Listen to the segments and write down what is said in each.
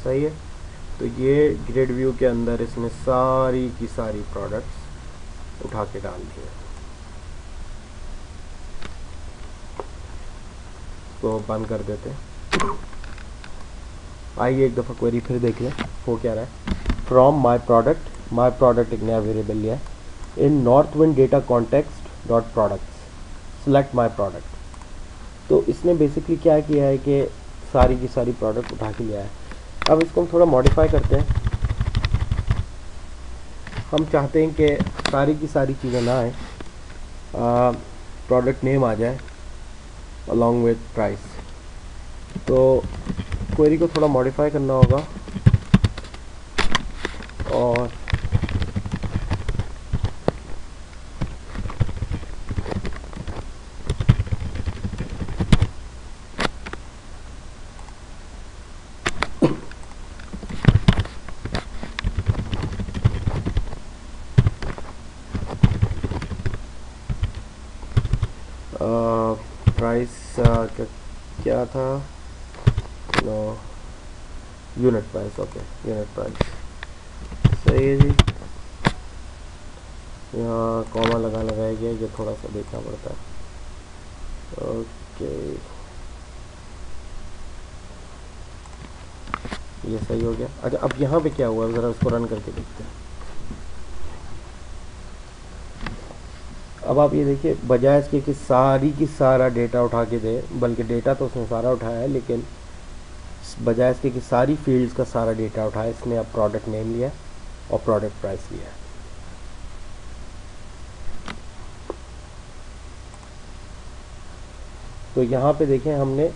सही है। तो ये ग्रिड व्यू के अंदर इसने सारी की सारी प्रोडक्ट्स उठा के डाल दी है। तो बंद कर देते हैं। आइए एक दफ़ा क्वेरी फिर देख लें हो क्या रहा है। फ्रॉम माई प्रोडक्ट एक नया वेरिएबल लिया है, in Northwind data context dot products select my product. तो इसने बेसिकली क्या किया है कि सारी की सारी प्रोडक्ट उठा के लिया है। अब इसको हम थोड़ा मॉडिफाई करते हैं। हम चाहते हैं कि सारी की सारी चीज़ें ना आए, प्रोडक्ट नेम आ जाए अलॉन्ग विद प्राइस। तो क्वेरी को थोड़ा मॉडिफाई करना होगा और प्राइस क्या था, no unit price, okay unit price सही है जी। यहाँ कॉमा लगाया गया, ये थोड़ा सा देखना पड़ता है। ओके ये सही हो गया। अच्छा अब यहाँ पे क्या हुआ, ज़रा उसको रन करके देखते हैं। अब आप ये देखिए, बजाय इसके कि सारी की सारा डेटा उठा के दे, बल्कि डेटा तो उसने सारा उठाया है, लेकिन बजाय इसके कि सारी फील्ड्स का सारा डेटा उठाया, इसने अब प्रोडक्ट नेम लिया और प्रोडक्ट प्राइस लिया। तो यहाँ पे देखें हमने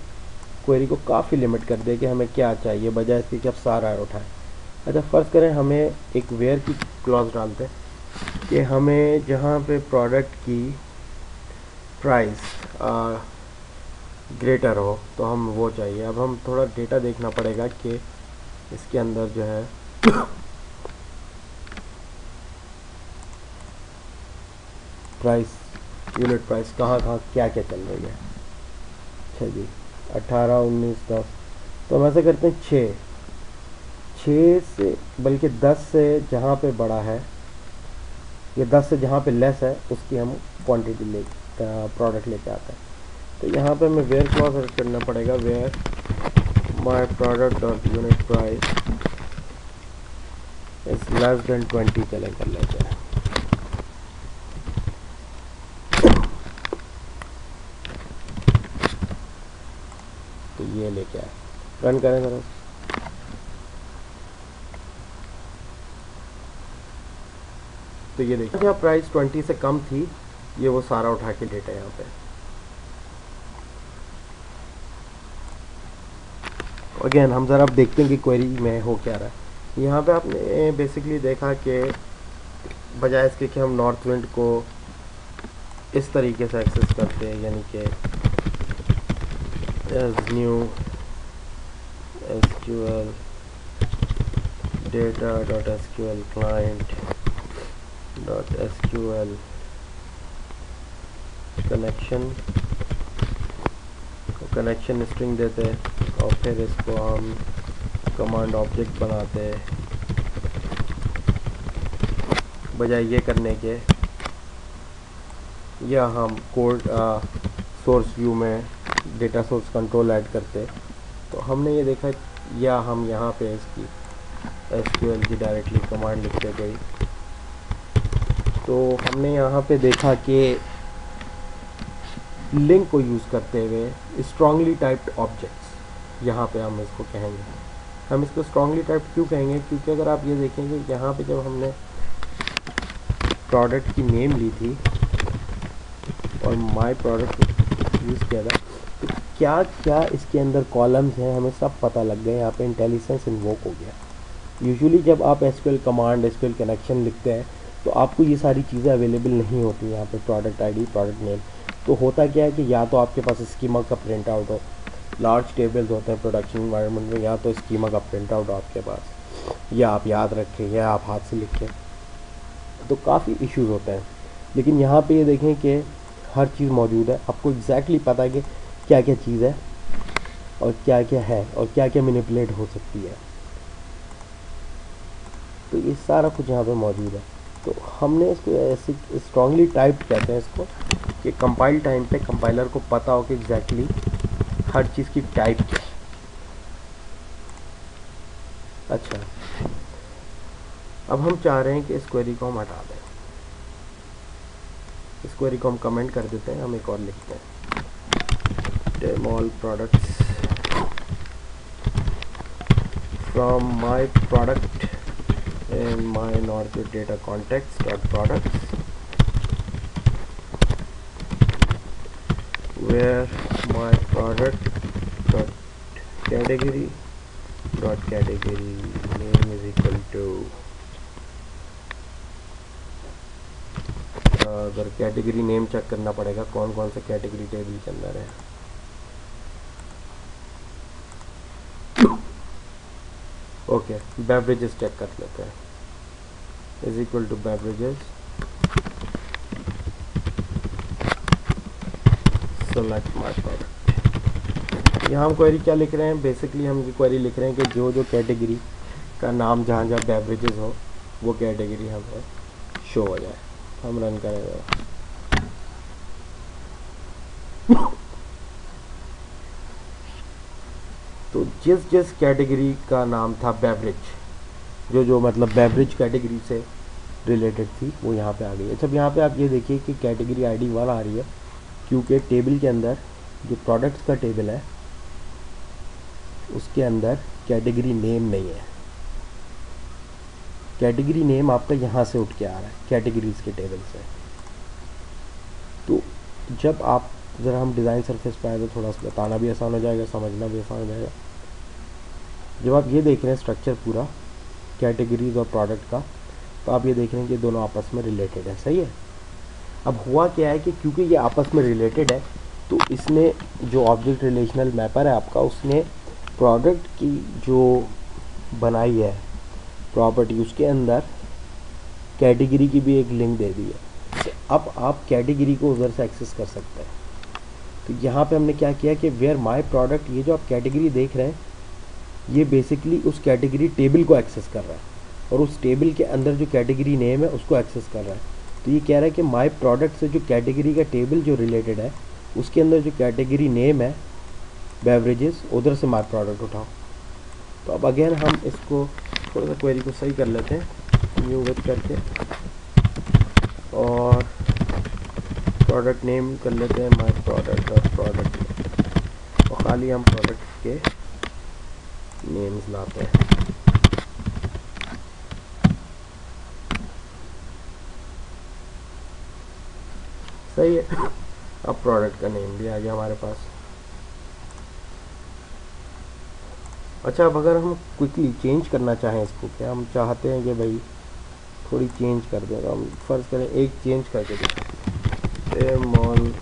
क्वेरी को काफ़ी लिमिट कर दिया कि हमें क्या चाहिए, बजाय इसके कि अब सारा उठाएं। अच्छा फ़र्ज़ करें हमें एक वेयर की क्लॉज डालते हैं कि हमें जहाँ पे प्रोडक्ट की प्राइस ग्रेटर हो तो हम वो चाहिए। अब हम थोड़ा डेटा देखना पड़ेगा कि इसके अंदर जो है प्राइस, यूनिट प्राइस कहाँ क्या क्या चल रही है। अच्छा जी 18, 19, 10। तो हम ऐसे करते हैं 6 से, बल्कि 10 से जहाँ पे बड़ा है, ये 10 से जहाँ पे लेस है उसकी हम क्वांटिटी ले प्रोडक्ट लेके आते हैं। तो यहाँ पे हमें वेयर क्लॉज सेलेक्ट करना पड़ेगा, where my product dot unit price is less than 20 चले कर लेते हैं। तो ये लेके आए, रन करें ज़रा। तो ये देखिए जहाँ प्राइस 20 से कम थी, ये वो सारा उठा के डेटा यहाँ पे। अगेन हम ज़रा अब देखते हैं कि क्वेरी में हो क्या रहा है। यहाँ पे आपने बेसिकली देखा कि बजाय इसके कि हम नॉर्थ विंड को इस तरीके से एक्सेस करते हैं, यानी कि as new SQL data dot SQL client dot SQL connection string देते और फिर इसको हम कमांड ऑब्जेक्ट बनाते, बजाय ये करने के या हम कोड सोर्स व्यू में डेटा सोर्स कंट्रोल ऐड करते। तो हमने ये देखा, या हम यहाँ पे इसकी SQL की डायरेक्टली कमांड लिखते गई, तो हमने यहाँ पे देखा कि लिंक को यूज़ करते हुए स्ट्रांगली टाइप्ड ऑब्जेक्ट्स, यहाँ पे हम इसको कहेंगे। हम इसको स्ट्रांगली टाइप्ड क्यों कहेंगे, क्योंकि अगर आप ये देखेंगे यहाँ पे जब हमने प्रोडक्ट की नेम ली थी और माय प्रोडक्ट यूज़ किया था, तो क्या क्या इसके अंदर कॉलम्स हैं हमें सब पता लग गए। यहाँ पे इंटेलिजेंस इन्वोक हो गया। यूजुअली जब आप SQL कमांड, SQL कनेक्शन लिखते हैं तो आपको ये सारी चीज़ें अवेलेबल नहीं होती यहाँ पे, प्रोडक्ट आईडी, प्रोडक्ट नेम। तो होता क्या है कि या तो आपके पास स्कीमा का प्रिंट आउट हो, लार्ज टेबल्स होते हैं प्रोडक्शन इन्वायरमेंट में, या तो स्कीमा का प्रिंट आउट हो आपके पास, या आप याद रखें या आप हाथ से लिखें, तो काफ़ी इश्यूज़ होते हैं। लेकिन यहाँ पे ये देखें कि हर चीज़ मौजूद है, आपको एग्जैक्टली पता है कि क्या क्या चीज़ है और क्या क्या है और क्या क्या मैनिपुलेट हो सकती है। तो ये सारा कुछ यहाँ पे मौजूद है। तो हमने इसको ऐसे स्ट्रांगली टाइप्ड कहते हैं इसको, कि कंपाइल टाइम पे कंपाइलर को पता हो कि एग्जैक्टली हर चीज़ की टाइप क्या है। अच्छा, अब हम चाह रहे हैं कि इस क्वेरी को हम हटा दें। इस क्वेरी को हम कमेंट कर देते हैं, हम एक और लिखते हैं, डेमोल products from my product in my NORCUIT data context dot products where my product dot category name is equal to अगर कैटेगरी नेम चेक करना पड़ेगा कौन कौन से कैटेगरी टेबल के अंदर है। ओके, बेवरेजेस चेक कर लेते हैं, is equal to beverages select my product. यहाँ हम क्वेरी क्या लिख रहे हैं, बेसिकली हम क्वेरी लिख रहे हैं कि जो जो कैटेगरी का नाम जहाँ जहाँ बेवरेजेस हो वो कैटेगरी हमें शो हो जाए। हम रन करेंगे, तो जिस जिस कैटेगरी का नाम था बेवरेज, जो जो मतलब बेवरेज कैटेगरी से रिलेटेड थी वो यहाँ पे आ गई है। अच्छा, यहाँ पे आप ये देखिए कि कैटेगरी आईडी 1 आ रही है क्योंकि टेबल के अंदर जो प्रोडक्ट्स का टेबल है उसके अंदर कैटेगरी नेम नहीं है। कैटेगरी नेम आपका यहाँ से उठ के आ रहा है कैटेगरीज के टेबल से। तो जब आप ज़रा हम डिज़ाइन सरफेस पे आए तो थोड़ा सा बताना भी आसान हो जाएगा, समझना भी आसान हो जाएगा। जब आप ये देख रहे हैं स्ट्रक्चर पूरा कैटेगरीज और प्रोडक्ट का, तो आप ये देख रहे हैं कि दोनों आपस में रिलेटेड है, सही है। अब हुआ क्या है कि क्योंकि ये आपस में रिलेटेड है तो इसने जो ऑब्जेक्ट रिलेशनल मैपर है आपका, उसने प्रोडक्ट की जो बनाई है प्रॉपर्टी उसके अंदर कैटेगरी की भी एक लिंक दे दी है। तो अब आप कैटेगरी को उधर से एक्सेस कर सकते हैं। तो यहाँ पे हमने क्या किया कि वेयर माय प्रोडक्ट, ये जो आप कैटेगरी देख रहे हैं ये बेसिकली उस कैटेगरी टेबल को एक्सेस कर रहा है और उस टेबल के अंदर जो कैटेगरी नेम है उसको एक्सेस कर रहा है। तो ये कह रहा है कि माय प्रोडक्ट से जो कैटेगरी का टेबल जो रिलेटेड है उसके अंदर जो कैटेगरी नेम है बेवरेजेस, उधर से माय प्रोडक्ट उठाओ। तो अब अगेन हम इसको थोड़ा सा क्वेरी को सही कर लेते हैं, न्यू विथ करके, और प्रोडक्ट नेम कर लेते हैं माय प्रोडक्ट और प्रोडक्ट, और खाली हम प्रोडक्ट के नेम्स लाते हैं। सही है, अब प्रोडक्ट का नेम भी आ गया हमारे पास। अच्छा, अब अगर हम क्विकली चेंज करना चाहें इसको, क्या हम चाहते हैं कि भाई थोड़ी चेंज कर दें, तो हम फर्ज करें एक चेंज करके देखें, mall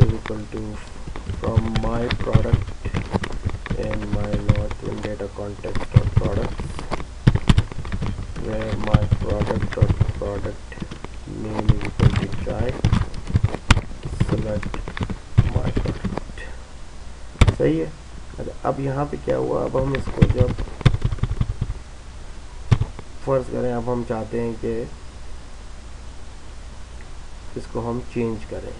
equal to from my product and my NORCUIT data context और product where my product or product name is equal to child, select my product। सही है। अब यहाँ पे क्या हुआ, अब हम इसको जब फर्ज करें, अब हम चाहते हैं कि इसको हम चेंज करें,